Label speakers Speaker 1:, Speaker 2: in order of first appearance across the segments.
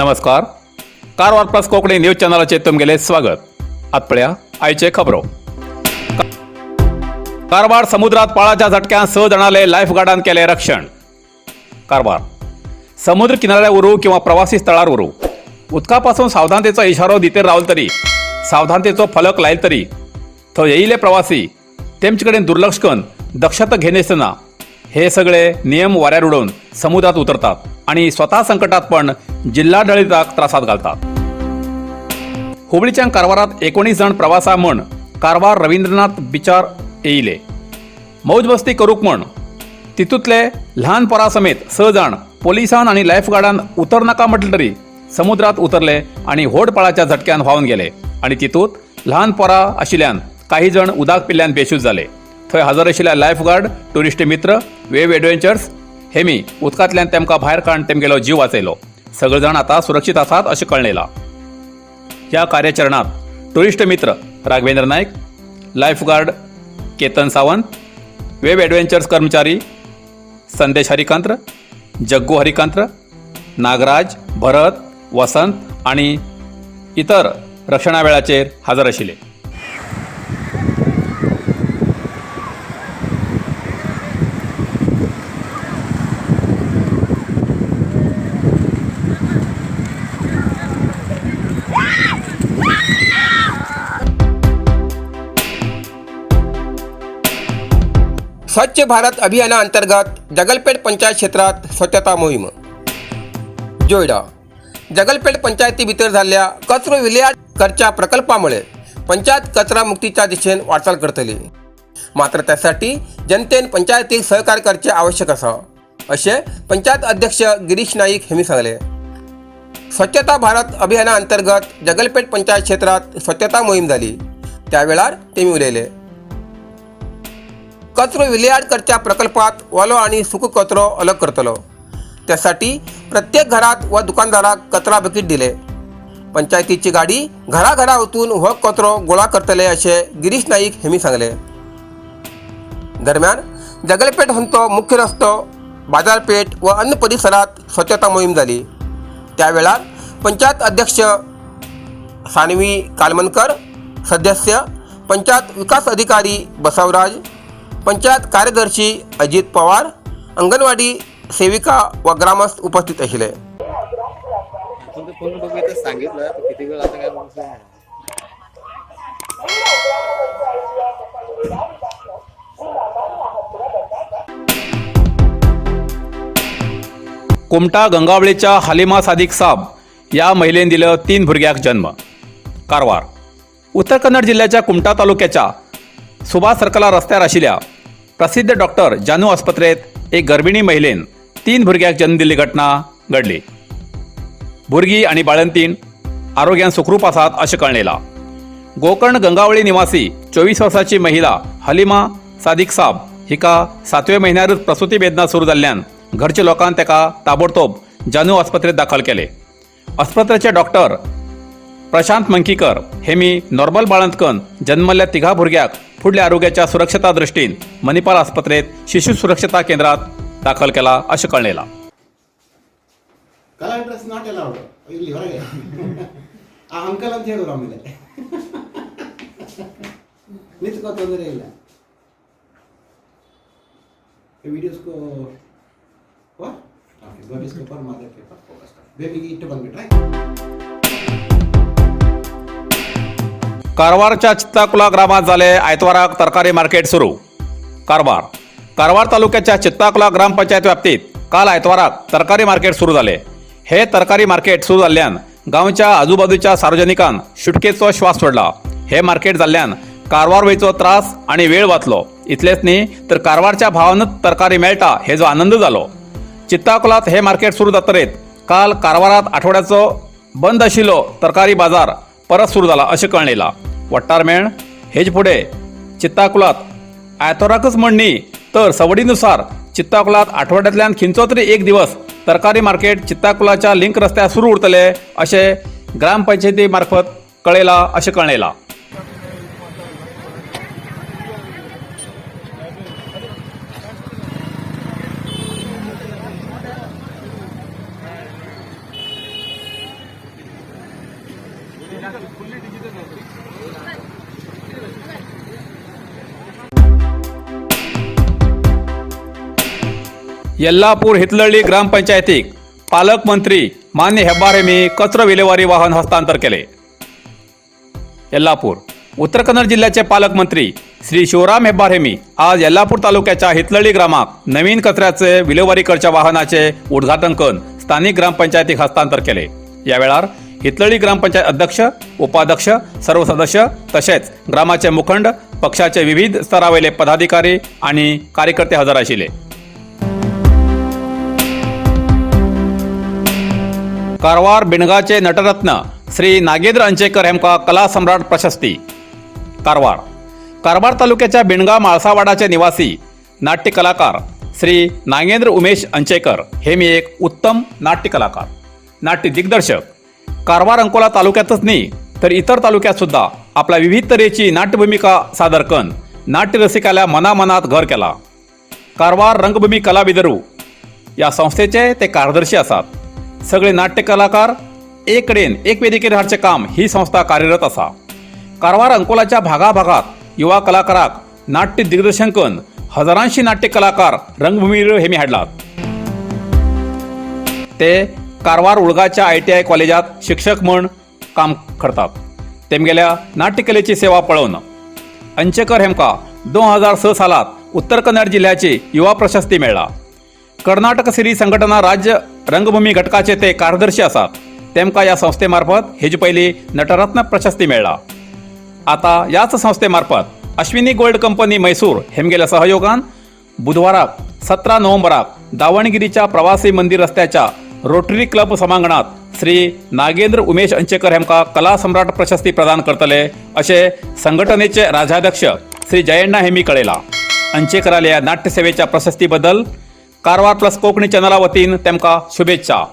Speaker 1: नमस्कार. Karwar plus Konkani news चॅनलाचे तुमगेले स्वागत. आतपळ्या आयचे खबरो. कारवार समुद्रात पाळाच्या झटक्यान 6 जणांले लाईफगार्डान केले रक्षण. कारवार समुद्र किनाऱ्यार उरू किंवा प्रवासी स्थळार उरू, उदकापासून सावधानतेचो इशारो दितेर रावल तरी, सावधानतेचो फलक लायले तरी थंय येयले प्रवासी तेमचे कडेन दुर्लक्ष करून दक्षता घेनासतना हे सगळे नियम वाऱ्यार उडोवन समुद्रात उतरतात आणि स्वतः संकटात पण जिल्हाडळिताक त्रासात घालतात. हुबळीच्या कारवारात 19 जण प्रवासा म्हण कारवार रवींद्रनाथ बिचार येयले. मौज मस्ती करूक म्हण तितूंतले ल्हान पोरा समेत 6 जण पोलिसान आणि लाईफगार्डान उतर नाका म्हटले तरी समुद्रात उतरले आणि होडपाळाच्या झटक्यान व्हांवन गेले आणि तितूंत ल्हान पोरा आशिल्ल्यान काही जण उदक पिल्ल्यान बेशूज जाले. थंय हजर आशिल्ल्या लाईफगार्ड, टुरिस्ट मित्र, वेव एडव्हेंचर्स हेमी उदकांतल्यान तेमकां भायर काडून तेमगेलो जीव वाचयलो. सगळे जाण आतां सुरक्षीत आसात अशें कळयलां. ह्या कार्याचरणात टुरिस्ट मित्र राघवेंद्र नायक, lifeguard Ketan Sawant, wave adventures कर्मचारी संदेश हरिकांत्र, जग्गू हरिकांत्र, नागराज, भरत, वसंत आणि इतर रक्षणा वेळाचेर हजर आशिल्ले.
Speaker 2: स्वच्छ भारत अभियानाअंतर्गत जगलपेट पंचायत क्षेत्रात स्वच्छता मोहीम. जोयडा जगलपेट पंचायती भितर जाल्ल्या कचरो विलेवाट करच्या प्रकल्पामुळे पंचायत कचरा मुक्तीच्या दिशेन वाटचाल करतली. मात्र त्यासाठी जनतेन पंचायतीक सहकार्य करचे आवश्यक आसा अशें पंचायत अध्यक्ष गिरीश नाईक हेमी सांगले. स्वच्छता भारत अभियानाअंतर्गत जगलपेट पंचायत क्षेत्रात स्वच्छता मोहीम जाली त्या वेळार तेमी उलयले. कचरो विलेवाट करच्या प्रकल्पात ओलो आणि सुको कचरो अलग करतलो. त्यासाठी प्रत्येक घरात व दुकानदाराक कचरा बकेट दिले. पंचायतीची गाडी घराघरा वचून हो कचरो गोळा करतले अशें गिरीश नाईक हेमी सांगले. दरम्यान जगलपेट हांचो मुख्य रस्तो, बाजारपेठ व अन्य परिसरात स्वच्छता मोहीम जाली. त्या वेळार पंचायत अध्यक्ष सानवी कालमनकर, सदस्य पंचायत विकास अधिकारी बसवराज, पंचायत कार्यदर्शी अजित पवार, अंगणवाडी सेविका व ग्रामस्थ उपस्थित आशिल्ले.
Speaker 1: कुमटा गंगावळीच्या हलिमा सादिक साब या महिलेन दिलं 3 भुरग्यांक जन्म. कारवार उत्तर कन्नड जिल्ह्याच्या कुमटा तालुक्याच्या सुभाष सर्कला रस्त्यार आशिल्ल्या प्रसिद्ध डॉक्टर जानू आस्पत्रेत एक गर्भिणी महिलेन 3 भुरग्यांक जन्म दिल्ली घटना घडली. भुरगीं आणि बाळंतीण आरोग्यान सुखरूप आसात अशें कळयलां. गोकर्ण गंगावळी निवासी 24 वर्साची महिला हलिमा सादिक साब हिका 7व्या म्हयन्यारूच प्रसुती वेदना सुरू जाल्ल्यान घरच्या लोकांन तेका ताबडतोब जानू आस्पत्रेत दाखल केले. आस्पत्रेचे डॉक्टर प्रशांत मंकीकर हेमी नॉर्मल बाळंतकन जन्मल्ल्या 3 भुरग्यांक फुडल्या आरोग्याच्या सुरक्षता दृश्टीन मणिपाल आस्पत्रेत शिशु सुरक्षता केंद्रात दाखल केला अशें कळयलां. कारवारच्या चित्ताकुला ग्रामात जाले आयतवाराक तरकारी मार्केट सुरू. कारवार तालुक्याच्या चित्ताकुला ग्रामपंचायत व्याप्तीत काल आयतवाराक तरकारी मार्केट सुरू जाले. हे तरकारी मार्केट सुरू जाल्ल्यान गांवच्या आजूबाजूच्या सार्वजनिकांन सुटकेचो श्वास सोडला. हे मार्केट जाल्ल्यान कारवार वयचो त्रास आणि वेळ वाचलो. इतलेच न्ही तर कारवारच्या भावानूच तरकारी मेळटा हेजो आनंद जालो. चित्ताकुलात हे मार्केट सुरू जातरेत काल कारवारात आठवड्याचो बंद आशिल्लो तरकारी बाजार परत सुरू जाला अशें कळयलां. वट्टार मेळ हेजे फुडें चित्ताकुलात आयतवाराकच म्हण न्ही तर सवडीनुसार चित्ताकुलात आठवड्यांतल्यान खंयचो तरी एक दिवस तरकारी मार्केट चित्ताकुलाच्या लिंक रस्त्यार सुरू उरतले अशें ग्रामपंचायती मार्फत कळयलां अशें कळयलां. यल्लापूर हितलळी ग्रामपंचायतीक पालकमंत्री मान्य हेब्बार हेमी कचरो विलेवारी वाहन हस्तांतर केले. यल्लापूर उत्तर कन्नड जिल्ह्याचे पालकमंत्री श्री शिवराम हेब्बार हेमी आज यल्लापूर तालुक्याच्या हितलळी ग्रामाक नवीन कचऱ्याचे विलेवारी करच्या वाहनाचे उद्घाटन करून स्थानिक ग्रामपंचायतीक हस्तांतर केले. या वेळार हितलळी ग्रामपंचायत अध्यक्ष, उपाध्यक्ष, सर्व सदस्य तसेच ग्रामाचे मुखंड, पक्षाचे विविध स्तरावयले पदाधिकारी आणि कार्यकर्ते हजर आशिल्ले. कारवार बिणगाचे नटरत्न श्री नागेंद्र अंचेकर हेमका कला सम्राट प्रशस्ती. कारवार तालुक्याच्या बिणगा माळसावाडाचे निवासी नाट्य कलाकार श्री नागेंद्र उमेश अंचेकर हेमी एक उत्तम नाट्य कलाकार, नाट्य दिग्दर्शक. कारवार अंकोला तालुक्यातच नाही तर इतर तालुक्यात सुद्धा आपल्या विविध तरेची नाट्यभूमिका सादर करून नाट्य रसिकाल्या मनामनात घर केला. कारवार रंगभूमी कलाविदरू या संस्थेचे ते कार्यदर्शी आसात. सगळे नाट्य कलाकार एक कडेन एक वेदिकेर हाडचे काम ही संस्था कार्यरत आसा. कारवार अंकोलाच्या भागाभागात युवा कलाकाराक नाट्य दिग्दर्शन करून हजारांशी नाट्य कलाकार रंगभूमीर हेमी हाडलात. ते कारवार उळगाच्या ITI कॉलेजात शिक्षक म्हूण काम करतात. तेमगेल्या नाट्यकलेची सेवा पळोवन अंचेकर हेमका 2006 सालात उत्तर कन्नड जिल्ह्याची युवा प्रशस्ती मेळ्ळा. कर्नाटक सिरी संघटना राज्य रंगभूमी घटकाचे ते कार्यदर्शी आसात. तेमका या संस्थेमार्फत हेजे पयलीं नटरत्न प्रशस्ती मेळ्ळा. आता याच संस्थेमार्फत अश्विनी गोल्ड कंपनी मैसूर हेमगेल्या सहयोगान बुधवाराक 17 नोव्हेंबराक दावणगिरीच्या प्रवासी मंदिर रस्त्याच्या रोटरी क्लब सभांगणात श्री नागेंद्र उमेश अंचेकर हेमका कला सम्राट प्रशस्ती प्रदान करतले अशें संघटनेचे राज्याध्यक्ष श्री जयण्णा हेमी कळयला. अंचेकराल्या नाट्य सेवेच्या प्रशस्ती बद्दल कारवार प्लस कोंकणी चॅनला वतीन तेमका शुभेच्छा.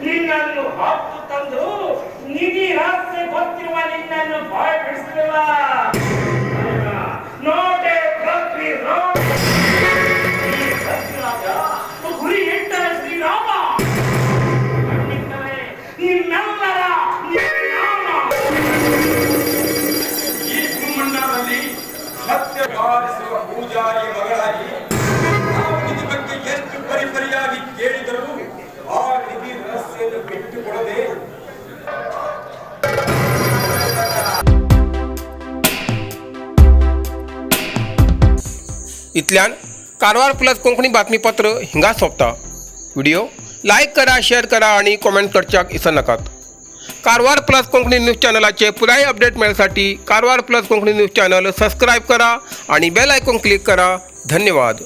Speaker 3: ನಿನ್ನನ್ನು ಹಾಕು ತಂದು ನಿಧಿ ರಾತ್ರಿ ಗೊತ್ತಿರುವ ನಿನ್ನನ್ನು ಬಾಯ್ ಬಿಡಿಸಲಿಲ್ಲ. ನೋಟೆ ಪ್ರತಿ ಗುರಿ ಇಟ್ಟರೆ ಶ್ರೀರಾಮ ನಿಮ್ಮೆಲ್ಲರ
Speaker 4: ಈ ಭೂಮಂಡಲದಲ್ಲಿ ಸತ್ಯ ಪಾಲಿಸುವ ಪೂಜಾರಿ ಮಗಳಾಗಿ ನಾವು ನಿಧಿ ಬಗ್ಗೆ ಎಷ್ಟು ಪರಿಪರಿಯಾಗಿ ಕೇಳಿದರೂ ಆ ನಿಧಿ ರಹಸ್ಯವನ್ನು ಬಿಟ್ಟುಕೊಡದೆ
Speaker 2: इतल्यान कारवार प्लस कोंकणी बातमीपत्र हिंगा सोंपता. व्हिडिओ लाईक करा, शेअर करा आणि कॉमेंट करच्याक विसरू नकात. कारवार प्लस कोंकणी न्यूज चॅनलाचे पुराय अपडेट मिळण्यासाठी Karwar plus Konkani news channel subscribe करा आणि बेल आयकॉन क्लिक करा. धन्यवाद.